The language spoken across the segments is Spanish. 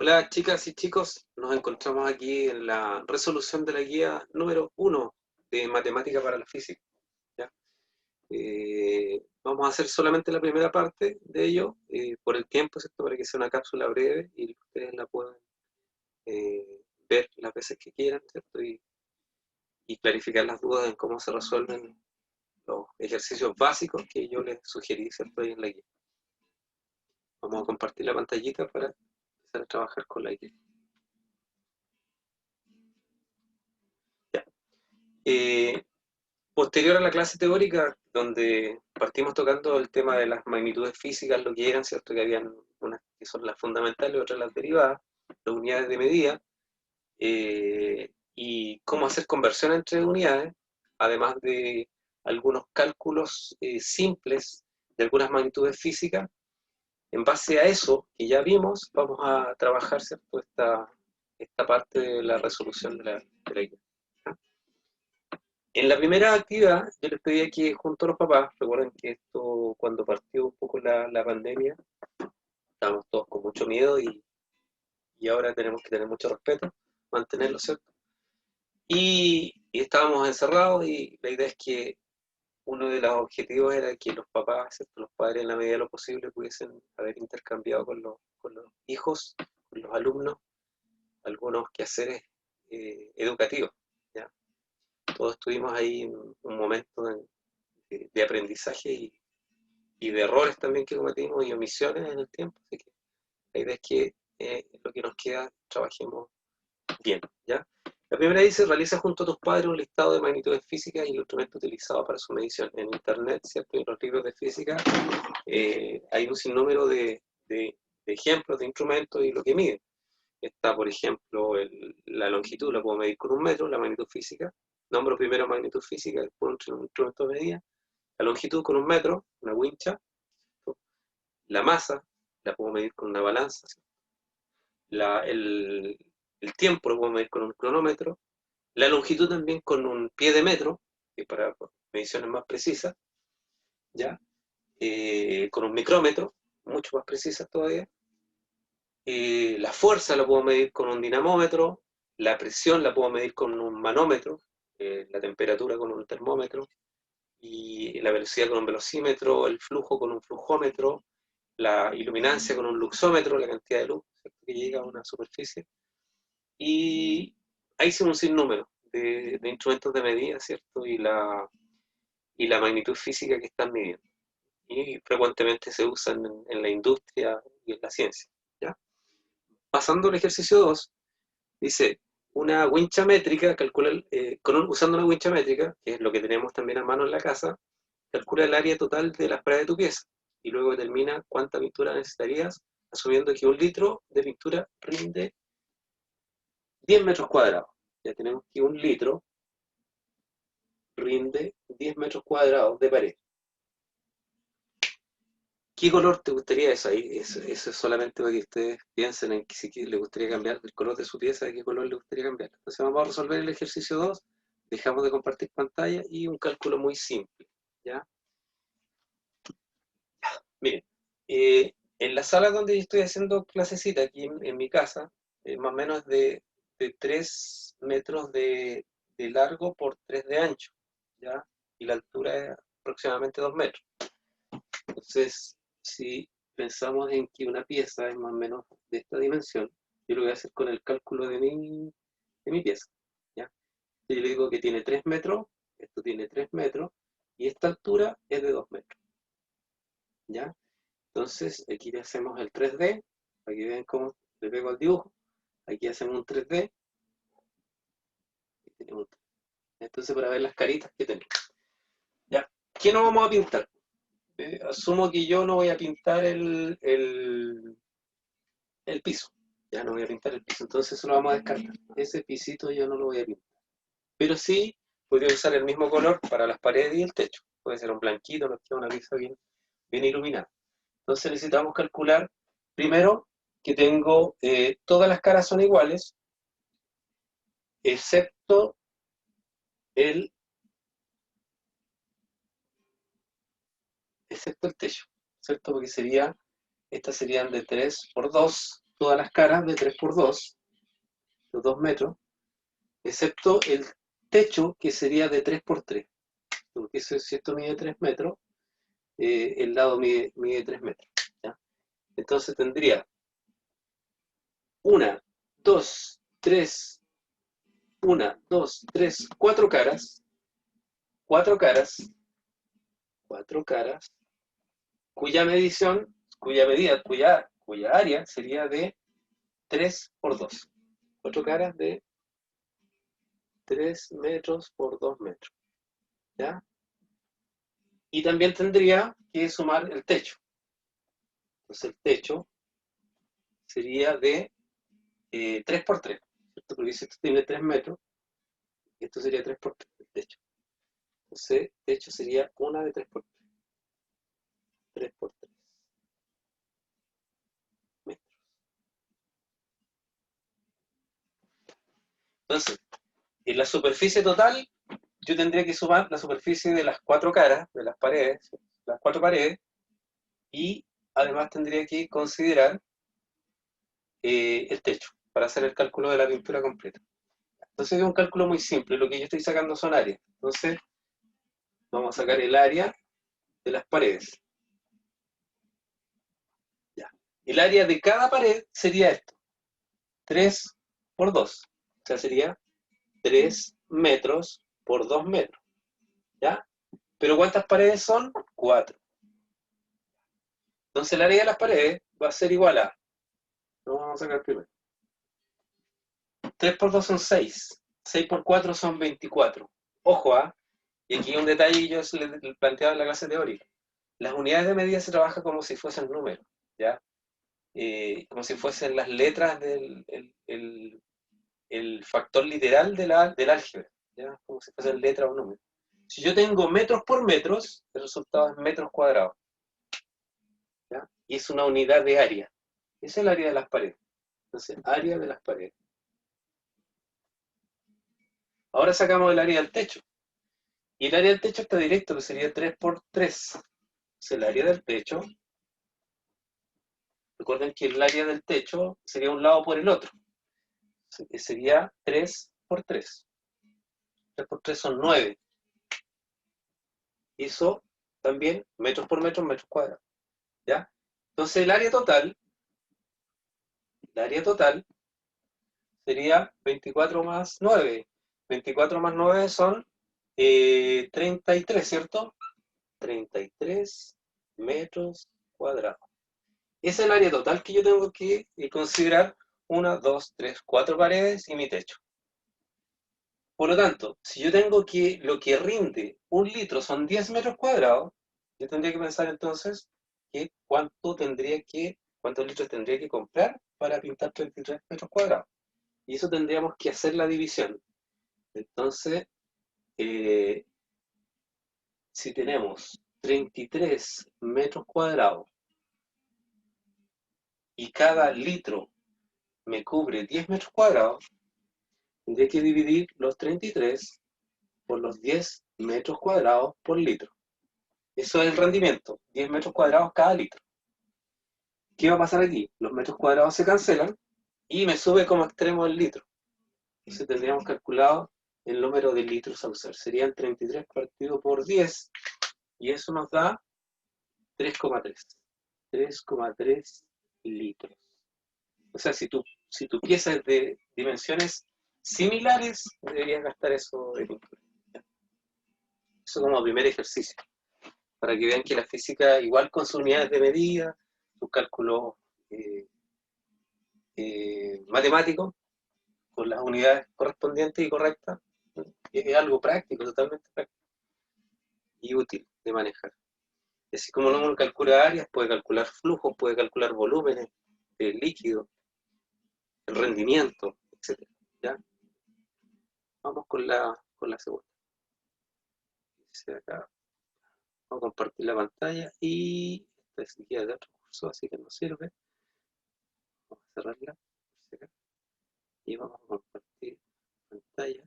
Hola chicas y chicos, nos encontramos aquí en la resolución de la guía número 1 de Matemática para la Física. ¿Ya? Vamos a hacer solamente la primera parte de ello, por el tiempo, ¿cierto? Para que sea una cápsula breve y ustedes la puedan ver las veces que quieran, ¿cierto? Y clarificar las dudas en cómo se resuelven los ejercicios básicos que yo les sugerí, ¿cierto? Ahí en la guía. Vamos a compartir la pantallita para empezar a trabajar con la guía. Ya. Eh, Posterior a la clase teórica, donde partimos tocando el tema de las magnitudes físicas, lo que eran, ¿cierto? Que habían unas que son las fundamentales, otras las derivadas, las unidades de medida, y cómo hacer conversión entre unidades, además de algunos cálculos simples de algunas magnitudes físicas. En base a eso que ya vimos, vamos a trabajar, ¿cierto? Esta parte de la resolución de la guía. En la primera actividad, yo les pedía que junto a los papás, recuerden que esto cuando partió un poco la pandemia, estábamos todos con mucho miedo y ahora tenemos que tener mucho respeto, mantenerlo, ¿cierto? Y estábamos encerrados y la idea es que uno de los objetivos era que los papás, ¿cierto? Los padres en la medida de lo posible pudiesen haber intercambiado con los hijos, con los alumnos, algunos quehaceres educativos, ¿ya? Todos tuvimos ahí un momento de aprendizaje y de errores también que cometimos y omisiones en el tiempo. Así que la idea es que lo que nos queda trabajemos bien, ¿ya? La primera dice, realiza junto a tus padres un listado de magnitudes físicas y el instrumento utilizado para su medición. En internet, ¿cierto? En los libros de física hay un sinnúmero de ejemplos de instrumentos y lo que miden. Está, por ejemplo, la longitud, la puedo medir con un metro, la magnitud física. Nombro primero magnitud física, después un instrumento de medida. La longitud con un metro, una wincha. La masa la puedo medir con una balanza. La, el, el tiempo lo puedo medir con un cronómetro. La longitud también con un pie de metro, que para mediciones más precisas, ¿ya? Con un micrómetro, mucho más precisas todavía. La fuerza la puedo medir con un dinamómetro, la presión la puedo medir con un manómetro, la temperatura con un termómetro, y la velocidad con un velocímetro, el flujo con un flujómetro, la iluminancia con un luxómetro, la cantidad de luz, ¿cierto? Que llega a una superficie. Y ahí sí un sinnúmero de instrumentos de medida, ¿cierto? Y la magnitud física que están midiendo. Y frecuentemente se usan en la industria y en la ciencia, ¿ya? Pasando al ejercicio 2, dice, una wincha métrica, calcula, usando una wincha métrica, que es lo que tenemos también a mano en la casa, calcula el área total de las paredes de tu pieza y luego determina cuánta pintura necesitarías, asumiendo que un litro de pintura rinde 10 metros cuadrados. Ya tenemos que un litro rinde 10 metros cuadrados de pared. ¿Qué color te gustaría eso ahí? Eso es solamente para que ustedes piensen en que si les gustaría cambiar el color de su pieza, de qué color les gustaría cambiar. Entonces vamos a resolver el ejercicio 2, dejamos de compartir pantalla y un cálculo muy simple, ¿ya? Miren, en la sala donde yo estoy haciendo clasecita, aquí en mi casa, más o menos de 3 metros de largo por 3 de ancho, ¿ya? Y la altura es aproximadamente 2 metros. Entonces, si pensamos en que una pieza es más o menos de esta dimensión, yo lo voy a hacer con el cálculo de mi pieza, ¿ya? Yo le digo que tiene 3 metros, esto tiene 3 metros, y esta altura es de 2 metros, ¿ya? Entonces, aquí le hacemos el 3D, para que vean cómo le pego al dibujo. Aquí hacemos un 3D, y tenemos un 3D. Entonces, para ver las caritas que tenemos. ¿Ya? ¿Qué no vamos a pintar? Asumo que yo no voy a pintar el piso. Ya no voy a pintar el piso, entonces eso lo vamos a descartar. Ese pisito yo no lo voy a pintar. Pero sí podría usar el mismo color para las paredes y el techo. Puede ser un blanquito, nos queda una pieza bien iluminada. Entonces necesitamos calcular primero que tengo todas las caras son iguales, excepto el, excepto el techo, ¿cierto? Porque estas serían de 3 por 2, todas las caras de 3 por 2, los 2 metros, excepto el techo que sería de 3 por 3, porque si esto mide 3 metros, el lado mide 3 metros. ¿Ya? Entonces tendría 1, 2, 3, 1, 2, 3, 4 caras, 4 caras, 4 caras, cuya medición, cuya medida, cuya área sería de 3 por 2. 4 caras de 3 metros por 2 metros. ¿Ya? Y también tendría que sumar el techo. Entonces el techo sería de 3 por 3, ¿cierto? Porque si esto tiene 3 metros, esto sería 3 por 3 el techo. Entonces el techo sería una de 3 por 3. 3 por 3 metros. Entonces, en la superficie total, yo tendría que sumar la superficie de las 4 caras, de las paredes, las 4 paredes, y además tendría que considerar el techo para hacer el cálculo de la pintura completa. Entonces es un cálculo muy simple, lo que yo estoy sacando son áreas. Entonces vamos a sacar el área de las paredes. Ya. El área de cada pared sería esto, 3 por 2. O sea, sería 3 metros por 2 metros. ¿Ya? Pero ¿cuántas paredes son? 4. Entonces el área de las paredes va a ser igual a, lo vamos a sacar primero, 3 por 2 son 6, 6 por 4 son 24. Ojo, y aquí un detalle que yo les planteaba en la clase teórica. Las unidades de medida se trabajan como si fuesen números, ¿ya? Como si fuesen las letras del el factor literal del álgebra, ¿ya? Como si fuesen letras o números. Si yo tengo metros por metros, el resultado es metros cuadrados, ¿ya? Y es una unidad de área. Esa es el área de las paredes. Entonces, área de las paredes. Ahora sacamos el área del techo. Y el área del techo está directo, que sería 3 por 3. Entonces, el área del techo, recuerden que el área del techo sería un lado por el otro. Sería 3 por 3. 3 por 3 son 9. Y eso también, metros por metros, metros cuadrados. ¿Ya? Entonces, el área total sería 24 más 9. 24 más 9 son 33, ¿cierto? 33 metros cuadrados. Esa es el área total que yo tengo que considerar 1, 2, 3, 4 paredes y mi techo. Por lo tanto, si yo tengo que lo que rinde un litro son 10 metros cuadrados, yo tendría que pensar entonces que cuántos litros tendría que comprar para pintar 33 metros cuadrados. Y eso tendríamos que hacer la división. Entonces, eh, si tenemos 33 metros cuadrados y cada litro me cubre 10 metros cuadrados, tendría que dividir los 33 por los 10 metros cuadrados por litro. Eso es el rendimiento, 10 metros cuadrados cada litro. ¿Qué va a pasar aquí? Los metros cuadrados se cancelan y me sube como extremo el litro. Entonces tendríamos calculado el número de litros a usar. Serían 33 partido por 10 y eso nos da 3,3. 3,3 litros. O sea, si tu pieza es de dimensiones similares, deberías gastar eso de pintura. Eso como primer ejercicio, para que vean que la física, igual con sus unidades de medida, sus cálculos eh, matemáticos, con las unidades correspondientes y correctas, es algo práctico, totalmente práctico y útil de manejar. Así como uno calcula áreas, puede calcular flujos, puede calcular volúmenes de líquido, el rendimiento, etc. ¿Ya? Vamos con la segunda. Acá. Vamos a compartir la pantalla y esta es guía de otro curso, así que no sirve. Vamos a cerrarla y vamos a compartir pantalla.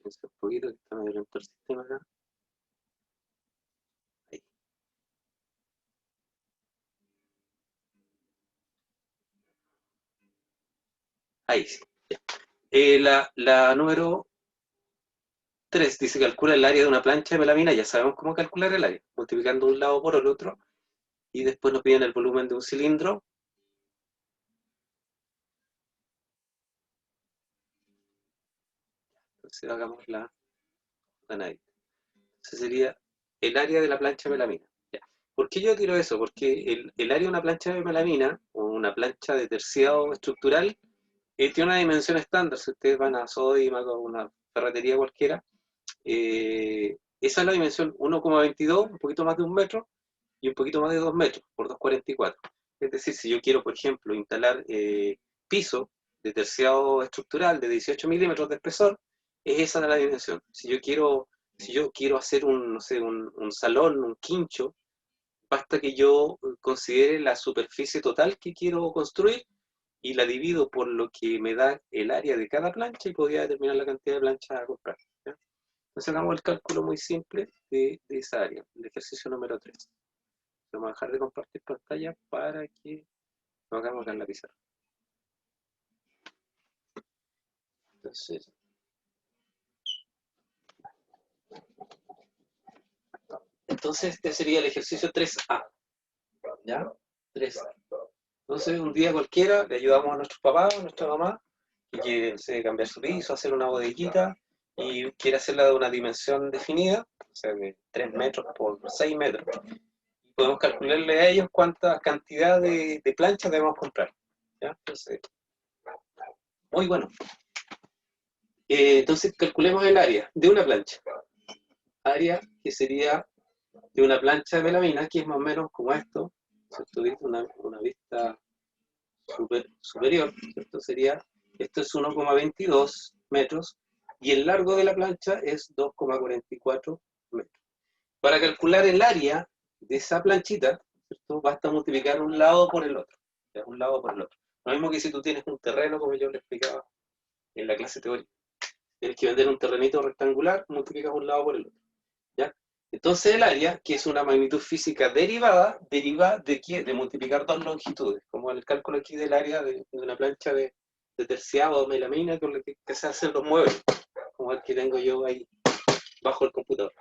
Espérense un poquito, que está medio lento el sistema acá. Ahí. Ahí sí. Ya. La número 3 dice calcula el área de una plancha de melamina. Ya sabemos cómo calcular el área, multiplicando un lado por el otro. Y después nos piden el volumen de un cilindro. Entonces hagamos la análisis. Ese sería el área de la plancha de melamina. Ya. ¿Por qué yo tiro eso? Porque el área de una plancha de melamina, o una plancha de terciado estructural, tiene una dimensión estándar. Si ustedes van a Sodimac o una ferretería cualquiera, esa es la dimensión 1,22, un poquito más de 1 metro, y un poquito más de 2 metros, por 2,44. Es decir, si yo quiero, por ejemplo, instalar piso de terciado estructural de 18 milímetros de espesor, es esa la dimensión. Si yo quiero hacer un, no sé, un salón, un quincho, basta que yo considere la superficie total que quiero construir y la divido por lo que me da el área de cada plancha y podría determinar la cantidad de planchas a comprar. ¿Ya? Entonces hagamos el cálculo muy simple de esa área, el ejercicio número 3. Vamos a dejar de compartir pantalla para que lo hagamos acá en la pizarra. Entonces este sería el ejercicio 3A. ¿Ya? 3A. Entonces un día cualquiera le ayudamos a nuestros papás, a nuestra mamá, que quiere, no sé, cambiar su piso, hacer una bodeguita y quiere hacerla de una dimensión definida, o sea, de 3 metros por 6 metros. Podemos calcularle a ellos cuánta cantidad de planchas debemos comprar. ¿Ya? Entonces, muy bueno. Entonces calculemos el área de una plancha. Área que sería de una plancha de melamina, que es más o menos como esto. Si tuviste una vista superior, ¿cierto? Sería, esto es 1,22 metros y el largo de la plancha es 2,44 metros. Para calcular el área de esa planchita, ¿cierto? Basta multiplicar un lado por el otro. ¿Ya? Un lado por el otro. Lo mismo que si tú tienes un terreno, como yo le explicaba en la clase teórica. Tienes que vender un terrenito rectangular, multiplicas un lado por el otro. ¿Ya? Entonces el área, que es una magnitud física derivada, deriva de qué? De multiplicar dos longitudes, como el cálculo aquí del área de una plancha de terciado o melamina con la que se hacen los muebles, como el que tengo yo ahí bajo el computador.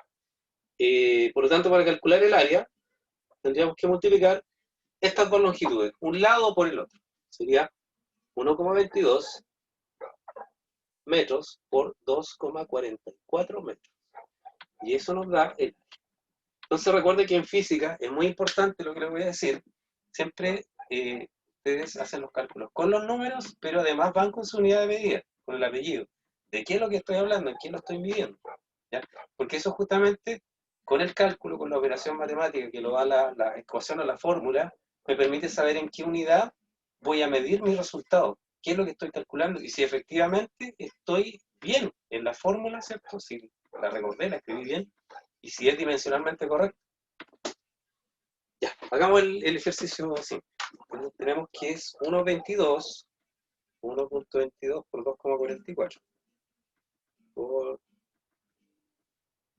Por lo tanto, para calcular el área, tendríamos que multiplicar estas dos longitudes, un lado por el otro. Sería 1,22 metros por 2,44 metros. Y eso nos da el... Entonces recuerde que en física es muy importante lo que les voy a decir. Siempre ustedes hacen los cálculos con los números, pero además van con su unidad de medida, con el apellido. ¿De qué es lo que estoy hablando? ¿En qué lo estoy midiendo? ¿Ya? Porque eso justamente, con el cálculo, con la operación matemática que lo da la ecuación o la fórmula, me permite saber en qué unidad voy a medir mi resultado, qué es lo que estoy calculando y si efectivamente estoy bien en la fórmula, ¿cierto? Si la recordé, la escribí bien, y si es dimensionalmente correcto. Ya, hagamos el ejercicio simple. Entonces, tenemos que es 1,22 por 2,44 por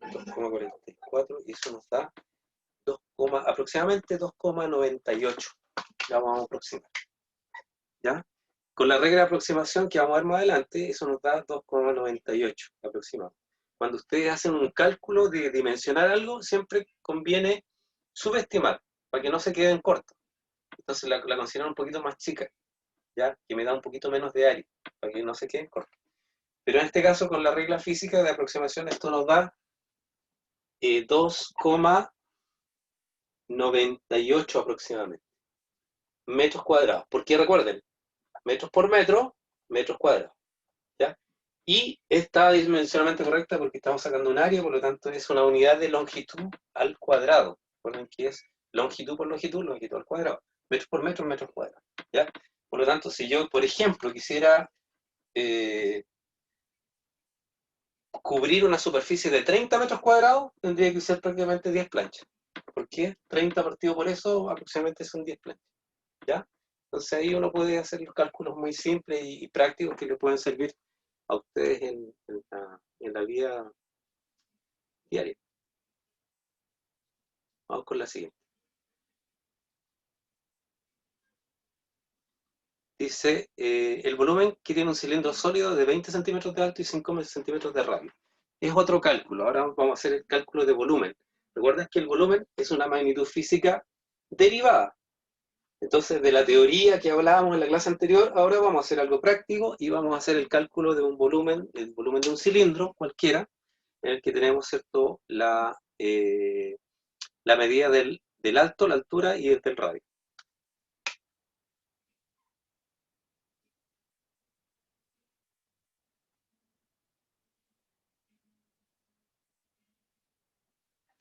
2,44 y eso nos da 2, aproximadamente 2,98. Ya vamos a aproximar. ¿Ya? Con la regla de aproximación que vamos a ver más adelante, eso nos da 2,98 aproximado. Cuando ustedes hacen un cálculo de dimensionar algo, siempre conviene subestimar, para que no se queden cortos. Entonces la consideran un poquito más chica, ¿ya? Que me da un poquito menos de área, para que no se queden cortos. Pero en este caso, con la regla física de aproximación, esto nos da 2,98 aproximadamente, metros cuadrados. Porque recuerden, metros por metro, metros cuadrados. ¿Ya? Y está dimensionalmente correcta porque estamos sacando un área, por lo tanto es una unidad de longitud al cuadrado. Recuerden que es longitud por longitud, longitud al cuadrado. Metros por metro, metros cuadrados. ¿Ya? Por lo tanto, si yo, por ejemplo, quisiera cubrir una superficie de 30 metros cuadrados, tendría que ser prácticamente 10 planchas. ¿Por qué? 30 partido por eso, aproximadamente son 10 planchas. ¿Ya? Entonces ahí uno puede hacer los cálculos muy simples y prácticos que le pueden servir a ustedes en la vida diaria. Vamos con la siguiente. Dice, el volumen que tiene un cilindro sólido de 20 centímetros de alto y 5 centímetros de radio. Es otro cálculo. Ahora vamos a hacer el cálculo de volumen. Recuerda que el volumen es una magnitud física derivada. Entonces, de la teoría que hablábamos en la clase anterior, ahora vamos a hacer algo práctico y vamos a hacer el cálculo de un volumen, el volumen de un cilindro cualquiera, en el que tenemos, ¿cierto?, la medida del alto, la altura y del radio.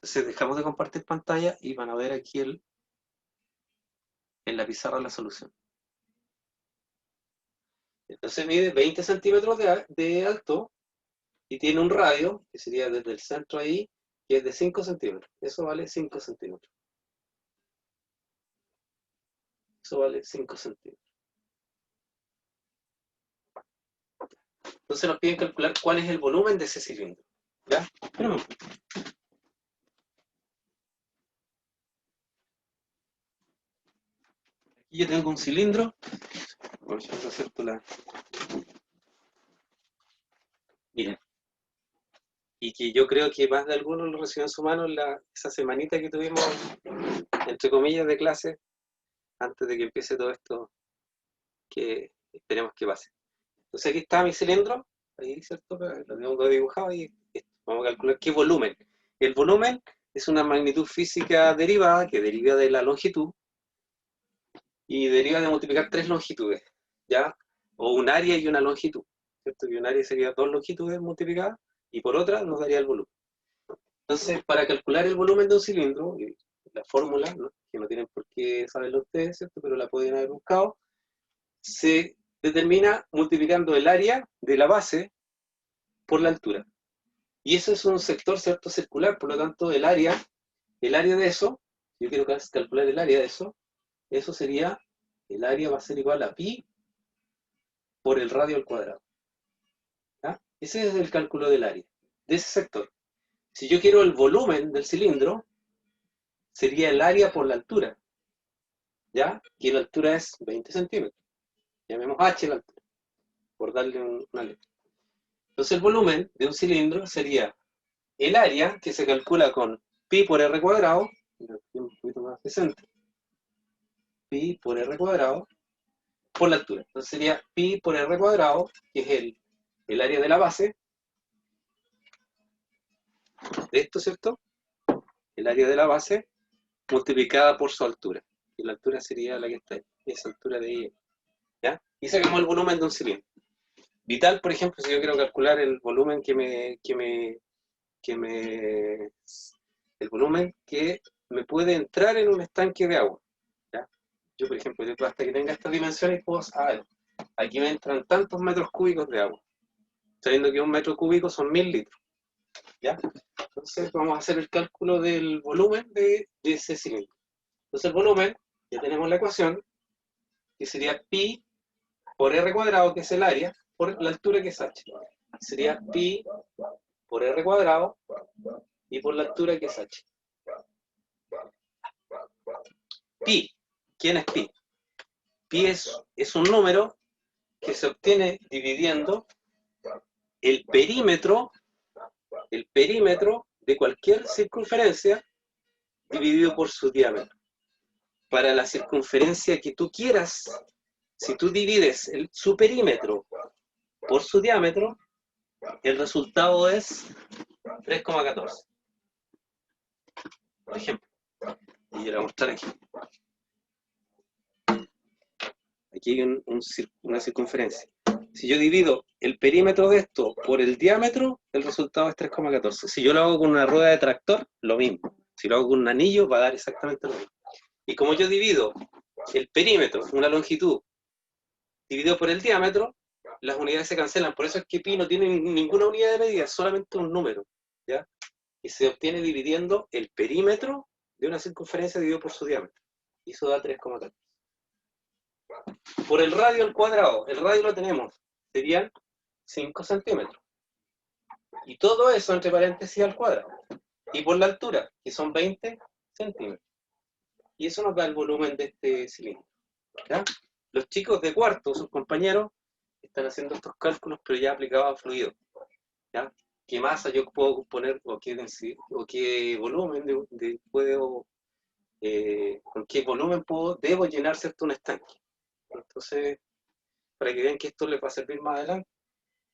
Entonces dejamos de compartir pantalla y van a ver aquí en la pizarra la solución. Entonces mide 20 centímetros de alto y tiene un radio, que sería desde el centro ahí, que es de 5 centímetros. Eso vale 5 centímetros. Eso vale 5 centímetros. Entonces nos piden calcular cuál es el volumen de ese cilindro. ¿Ya? Espérame un poco. Aquí yo tengo un cilindro. Vamos a hacer Miren. Y que yo creo que más de algunos lo recibió en su mano esa semanita que tuvimos, entre comillas, de clase, antes de que empiece todo esto que esperemos que pase. Entonces aquí está mi cilindro, ahí, ¿cierto? Lo tengo dibujado y vamos a calcular qué volumen. El volumen es una magnitud física derivada que deriva de la longitud y deriva de multiplicar tres longitudes, ¿ya? O un área y una longitud, ¿cierto? Y un área sería dos longitudes multiplicadas y por otra nos daría el volumen. Entonces, para calcular el volumen de un cilindro, la fórmula, ¿no?, que no tienen por qué saberlo ustedes, ¿cierto?, pero la pueden haber buscado, se determina multiplicando el área de la base por la altura. Y eso es un sector, ¿cierto?, circular, por lo tanto el área de eso, yo quiero calcular el área de eso sería, el área va a ser igual a pi por el radio al cuadrado. ¿Ya? Ese es el cálculo del área, de ese sector. Si yo quiero el volumen del cilindro, sería el área por la altura, ¿ya? Y la altura es 20 centímetros. Llamemos h la altura, por darle una letra. Entonces el volumen de un cilindro sería el área, que se calcula con pi por r cuadrado, un poquito más decente, pi por r cuadrado, por la altura. Entonces sería pi por r cuadrado, que es el área de la base, de esto, ¿cierto? El área de la base multiplicada por su altura. Y la altura sería la que está ahí, esa altura de ahí. ¿Ya? Y sacamos el volumen de un cilindro. Vital, por ejemplo, si yo quiero calcular el volumen el volumen que me puede entrar en un estanque de agua. ¿Ya? Yo, por ejemplo, hasta que tenga estas dimensiones, puedo saber, aquí me entran tantos metros cúbicos de agua, sabiendo que un metro cúbico son 1000 litros. ¿Ya? Entonces vamos a hacer el cálculo del volumen de ese cilindro. Entonces el volumen, ya tenemos la ecuación, que sería pi por r cuadrado, que es el área, por la altura, que es h. Sería pi por r cuadrado y por la altura, que es h. Pi. ¿Quién es pi? Pi es un número que se obtiene dividiendo el perímetro de cualquier circunferencia dividido por su diámetro. Para la circunferencia que tú quieras, si tú divides su perímetro por su diámetro, el resultado es 3,14. Por ejemplo, y yo le voy a mostrar aquí. Aquí hay una circunferencia. Si yo divido el perímetro de esto por el diámetro, el resultado es 3,14. Si yo lo hago con una rueda de tractor, lo mismo. Si lo hago con un anillo, va a dar exactamente lo mismo. Y como yo divido el perímetro, una longitud, dividido por el diámetro, las unidades se cancelan. Por eso es que pi no tiene ninguna unidad de medida, solamente un número, ¿ya? Y se obtiene dividiendo el perímetro de una circunferencia dividido por su diámetro. Y eso da 3,14. Por el radio al cuadrado, el radio lo tenemos, serían 5 centímetros. Y todo eso entre paréntesis al cuadrado. Y por la altura, que son 20 centímetros. Y eso nos da el volumen de este cilindro. ¿Ya? Los chicos de cuarto, sus compañeros, están haciendo estos cálculos, pero ya aplicados a fluido. ¿Ya? ¿Qué masa yo puedo poner o qué volumen puedo, con qué volumen debo llenar cierto un estanque? Entonces, para que vean que esto les va a servir más adelante.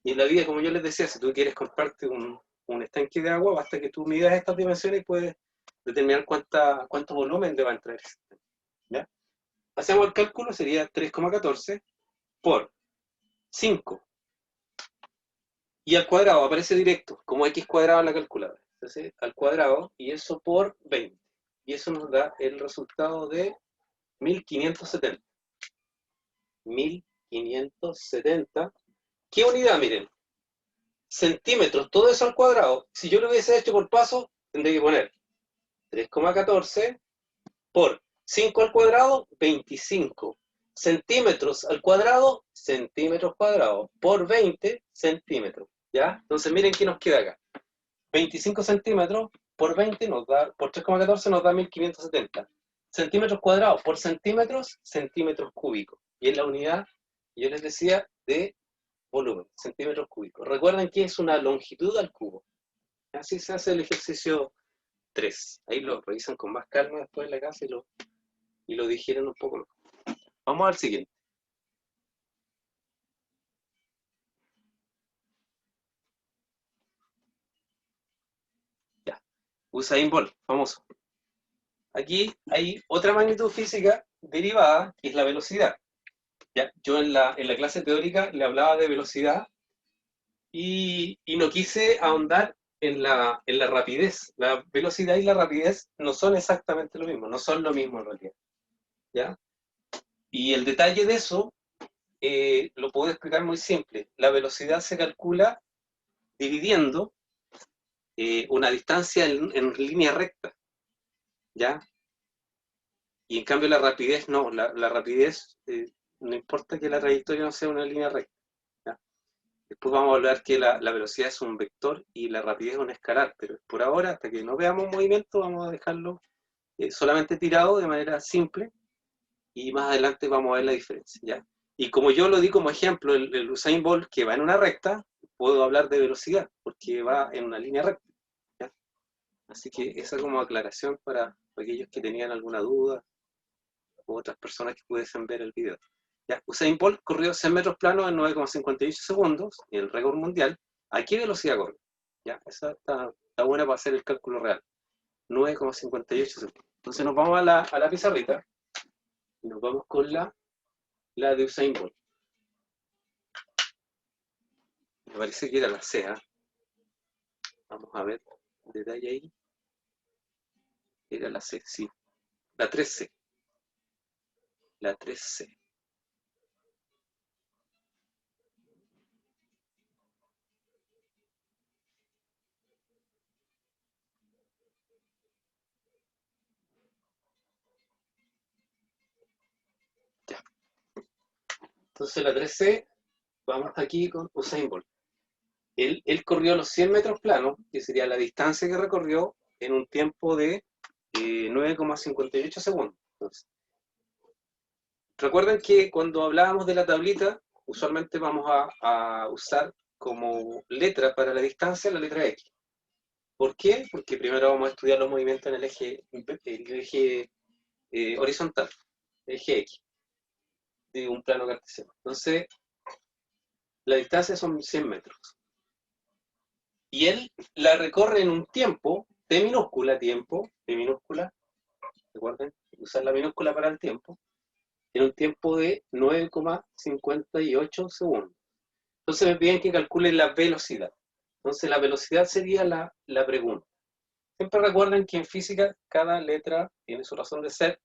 Y en la vida, como yo les decía, si tú quieres comprarte un estanque de agua, basta que tú midas estas dimensiones y puedes determinar cuánto volumen le va a entrar ese estanque. ¿Ya? Hacemos el cálculo, sería 3,14 por 5. Y al cuadrado aparece directo, como x cuadrado en la calculadora. Entonces, al cuadrado, y eso por 20. Y eso nos da el resultado de 1570. 1570. ¿Qué unidad? Miren. Centímetros, todo eso al cuadrado. Si yo lo hubiese hecho por paso, tendría que poner 3,14 por 5 al cuadrado, 25. Centímetros al cuadrado, centímetros cuadrados, por 20 centímetros. ¿Ya? Entonces miren qué nos queda acá. 25 centímetros por 20 nos da, por 3,14 nos da 1570. Centímetros cuadrados por centímetros, centímetros cúbicos. Y es la unidad, yo les decía, de volumen, centímetros cúbicos. Recuerden que es una longitud al cubo. Así se hace el ejercicio 3. Ahí lo revisan con más calma después en la casa y lo digieren un poco mejor. Vamos al siguiente. Ya. Usain Bolt, famoso. Aquí hay otra magnitud física derivada, que es la velocidad. ¿Ya? Yo en la clase teórica le hablaba de velocidad y no quise ahondar en la rapidez. La velocidad y la rapidez no son exactamente lo mismo, no son lo mismo en realidad. ¿Ya? Y el detalle de eso lo puedo explicar muy simple. La velocidad se calcula dividiendo una distancia en línea recta, ¿ya? Y en cambio la rapidez no, la rapidez no importa que la trayectoria no sea una línea recta, ¿ya? Después vamos a hablar que la velocidad es un vector y la rapidez es un escalar, pero por ahora, hasta que no veamos movimiento, vamos a dejarlo solamente tirado de manera simple y más adelante vamos a ver la diferencia, ¿ya? Y como yo lo di como ejemplo, el Usain Bolt que va en una recta, puedo hablar de velocidad, porque va en una línea recta, ¿ya? Así que esa como aclaración para aquellos que tenían alguna duda o otras personas que pudiesen ver el video. ¿Ya? Usain Bolt corrió 100 metros planos en 9,58 segundos, y el récord mundial. ¿A qué velocidad corre? ¿Ya? Esa está buena para hacer el cálculo real. 9,58 segundos. Entonces nos vamos a la pizarrita y nos vamos con la de Usain Bolt. Me parece que era la C. Vamos a ver el detalle ahí. Era la C, sí. La 3C. La 3C. Ya. Entonces la 3C, vamos aquí con Usain Bolt. Él corrió los 100 metros planos, que sería la distancia que recorrió en un tiempo de 9,58 segundos. Entonces, recuerden que cuando hablábamos de la tablita, usualmente vamos a usar como letra para la distancia la letra X. ¿Por qué? Porque primero vamos a estudiar los movimientos en el eje horizontal, el eje X, de un plano cartesiano. Entonces, la distancia son 100 metros. Y él la recorre en un tiempo, T minúscula, recuerden, usar la minúscula para el tiempo, en un tiempo de 9,58 segundos. Entonces me piden que calcule la velocidad. Entonces la velocidad sería la pregunta. Siempre recuerden que en física cada letra tiene su razón de ser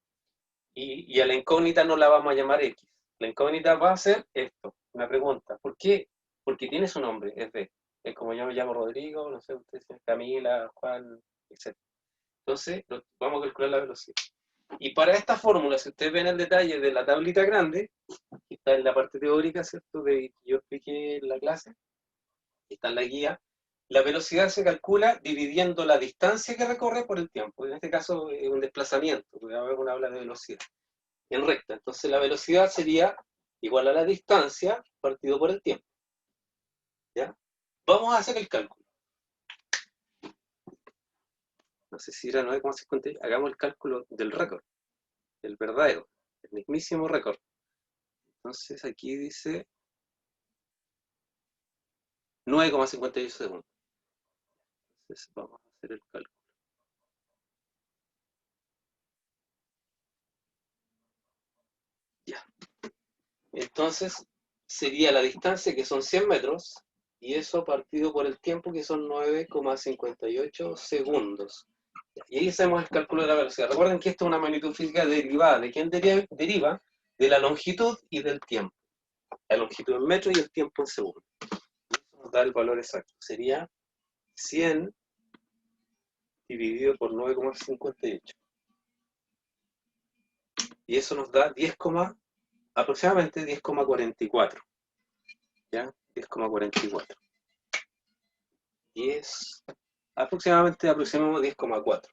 y a la incógnita no la vamos a llamar X. La incógnita va a ser esto, una pregunta. ¿Por qué? Porque tiene su nombre, es B. Es como yo me llamo Rodrigo, no sé, ustedes dicen Camila, Juan, etc. Entonces, vamos a calcular la velocidad. Y para esta fórmula, si ustedes ven el detalle de la tablita grande, que está en la parte teórica, ¿cierto? Que yo expliqué en la clase, está en la guía. La velocidad se calcula dividiendo la distancia que recorre por el tiempo. En este caso es un desplazamiento, porque uno habla de velocidad en recta. Entonces la velocidad sería igual a la distancia partido por el tiempo. ¿Ya? Vamos a hacer el cálculo. No sé si era 9,50. Hagamos el cálculo del récord, el verdadero, el mismísimo récord. Entonces aquí dice 9,58 segundos. Entonces vamos a hacer el cálculo. Ya. Entonces sería la distancia, que son 100 metros, y eso partido por el tiempo, que son 9,58 segundos. Y ahí hacemos el cálculo de la velocidad. Recuerden que esto es una magnitud física derivada. ¿De quién deriva? De la longitud y del tiempo. La longitud en metros y el tiempo en segundos. Eso nos da el valor exacto. Sería 100 dividido por 9,58. Y eso nos da aproximadamente 10,44. ¿Ya? 10,44. 10, aproximadamente aproximamos 10,4.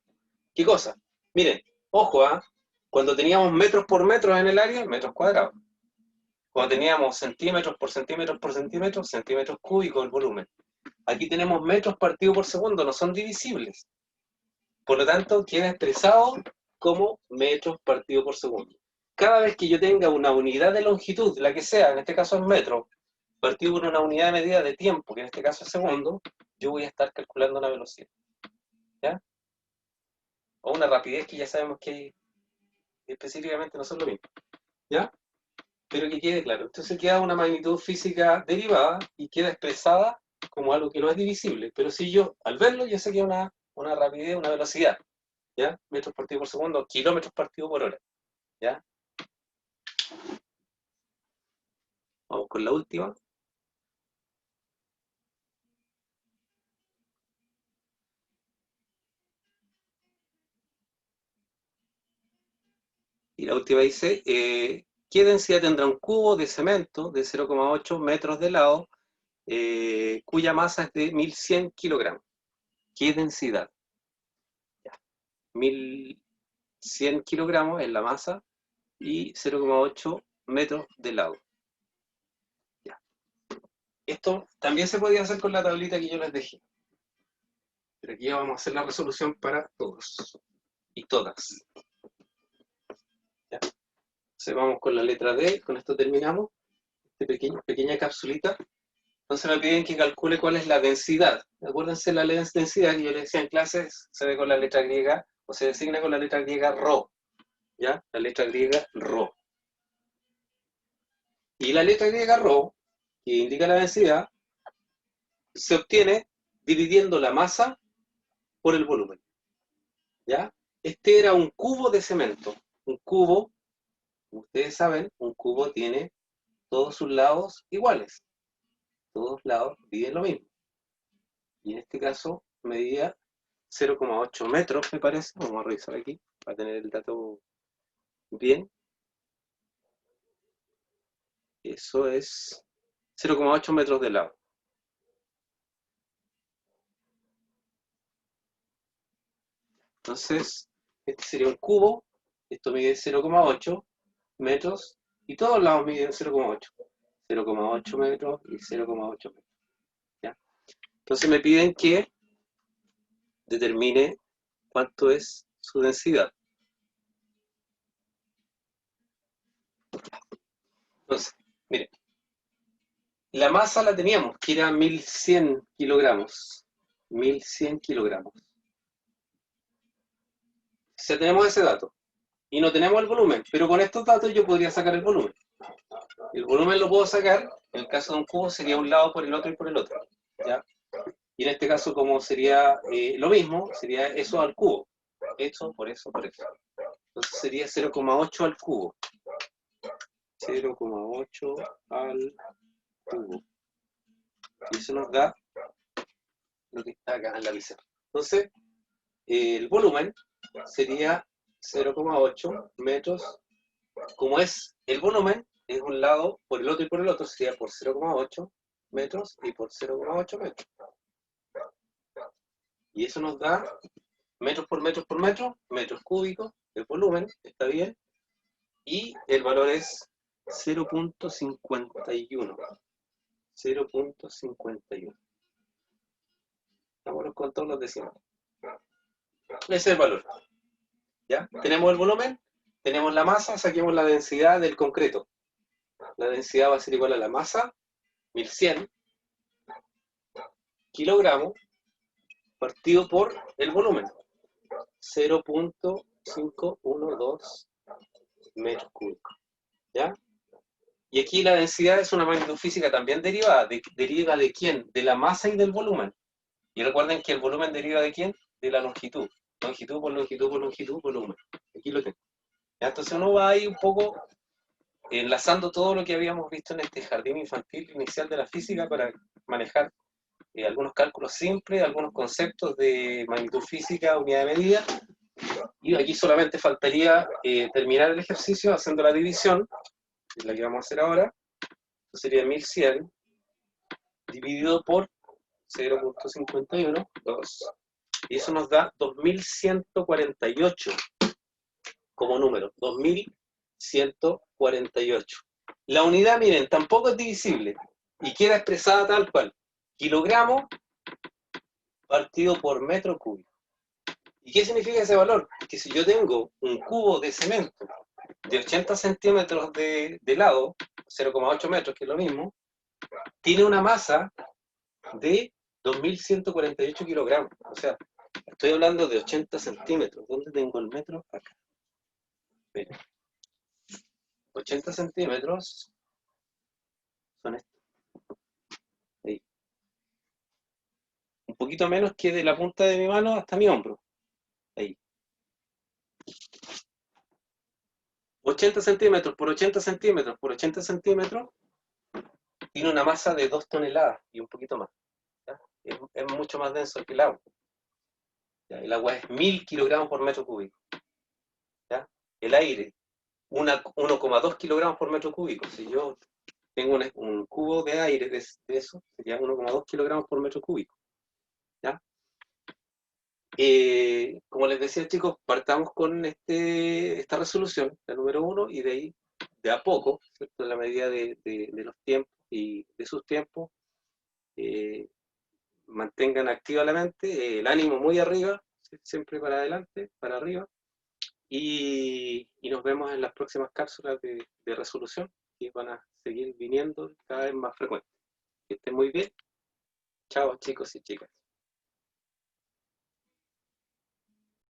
¿Qué cosa? Miren, ojo, cuando teníamos metros por metros en el área, metros cuadrados. Cuando teníamos centímetros por centímetros por centímetros, centímetros cúbicos el volumen. Aquí tenemos metros partido por segundo, no son divisibles. Por lo tanto, queda expresado como metros partido por segundo. Cada vez que yo tenga una unidad de longitud, la que sea, en este caso es metro, partido por una unidad de medida de tiempo, que en este caso es segundo, yo voy a estar calculando la velocidad. ¿Ya? O una rapidez, que ya sabemos que específicamente no son lo mismo. ¿Ya? Pero que quede claro. Entonces queda una magnitud física derivada y queda expresada como algo que no es divisible. Pero si yo, al verlo, yo sé que es una rapidez, una velocidad. ¿Ya? Metros partido por segundo, kilómetros partido por hora. ¿Ya? Vamos con la última. Y la última dice, ¿qué densidad tendrá un cubo de cemento de 0,8 metros de lado, cuya masa es de 1100 kilogramos? ¿Qué densidad? Ya. 1100 kilogramos es la masa y 0,8 metros de lado. Ya. Esto también se podía hacer con la tablita que yo les dejé. Pero aquí ya vamos a hacer la resolución para todos y todas. ¿Ya? Entonces vamos con la letra D, con esto terminamos. Pequeña capsulita. Entonces me piden que calcule cuál es la densidad. Acuérdense, la densidad que yo les decía en clases se ve con la letra griega, o se designa con la letra griega ρ. ¿Ya? La letra griega ρ. Y la letra griega ρ, que indica la densidad, se obtiene dividiendo la masa por el volumen. ¿Ya? Este era un cubo de cemento. Un cubo, ustedes saben, un cubo tiene todos sus lados iguales. Todos lados miden lo mismo. Y en este caso medía 0,8 metros, me parece. Vamos a revisar aquí para tener el dato bien. Eso es 0,8 metros de lado. Entonces, este sería un cubo. Esto mide 0,8 metros. Y todos lados miden 0,8. 0,8 metros y 0,8 metros. ¿Ya? Entonces me piden que determine cuánto es su densidad. Entonces, miren, la masa la teníamos, que era 1100 kilogramos. 1100 kilogramos. O sea, tenemos ese dato. Y no tenemos el volumen, pero con estos datos yo podría sacar el volumen. El volumen lo puedo sacar, en el caso de un cubo sería un lado por el otro y por el otro. ¿Ya? Y en este caso, como sería lo mismo, sería eso al cubo. Eso por eso, por eso. Entonces sería 0,8 al cubo. 0,8 al cubo. Y eso nos da lo que está acá en la pizarra. Entonces, el volumen sería 0,8 metros. Como es el volumen, es un lado por el otro y por el otro, sería por 0,8 metros y por 0,8 metros. Y eso nos da metros por metros por metro, metros cúbicos, el volumen, está bien, y el valor es 0,51. 0,51. Vámonos con todos los decimales. Ese es el valor. ¿Ya? Tenemos el volumen, tenemos la masa, saquemos la densidad del concreto. La densidad va a ser igual a la masa, 1100 kilogramos, partido por el volumen, 0,512 metros cúbicos. ¿Ya? Y aquí la densidad es una magnitud física también derivada. ¿Deriva de quién? De la masa y del volumen. Y recuerden que el volumen deriva de quién? De la longitud. Longitud por longitud por longitud, volumen. Aquí lo tengo. ¿Ya? Entonces uno va ahí un poco enlazando todo lo que habíamos visto en este jardín infantil inicial de la física para manejar algunos cálculos simples, algunos conceptos de magnitud física, unidad de medida. Y aquí solamente faltaría terminar el ejercicio haciendo la división, que es la que vamos a hacer ahora. Esto sería 1100 dividido por 0,51, 2, y eso nos da 2148 como número, 2148. La unidad, miren, tampoco es divisible y queda expresada tal cual, kilogramo partido por metro cúbico. ¿Y qué significa ese valor? Que si yo tengo un cubo de cemento de 80 centímetros de lado, 0,8 metros, que es lo mismo, tiene una masa de 2148 kilogramos. O sea, estoy hablando de 80 centímetros. ¿Dónde tengo el metro? Acá. Miren. 80 centímetros son estos. Ahí. Un poquito menos que de la punta de mi mano hasta mi hombro. Ahí. 80 centímetros por 80 centímetros por 80 centímetros tiene una masa de 2 toneladas y un poquito más. Es mucho más denso que el agua. ¿Ya? El agua es 1000 kilogramos por metro cúbico. ¿Ya? El aire, 1,2 kilogramos por metro cúbico. Si yo tengo un cubo de aire de eso, sería 1,2 kilogramos por metro cúbico. ¿Ya? Como les decía, chicos, partamos con esta resolución, la número 1, y de ahí, de a poco, ¿cierto? En la medida de los tiempos y de sus tiempos, mantengan activa la mente, el ánimo muy arriba, siempre para adelante, para arriba, y nos vemos en las próximas cápsulas de resolución, que van a seguir viniendo cada vez más frecuentes. Que estén muy bien. Chao, chicos y chicas.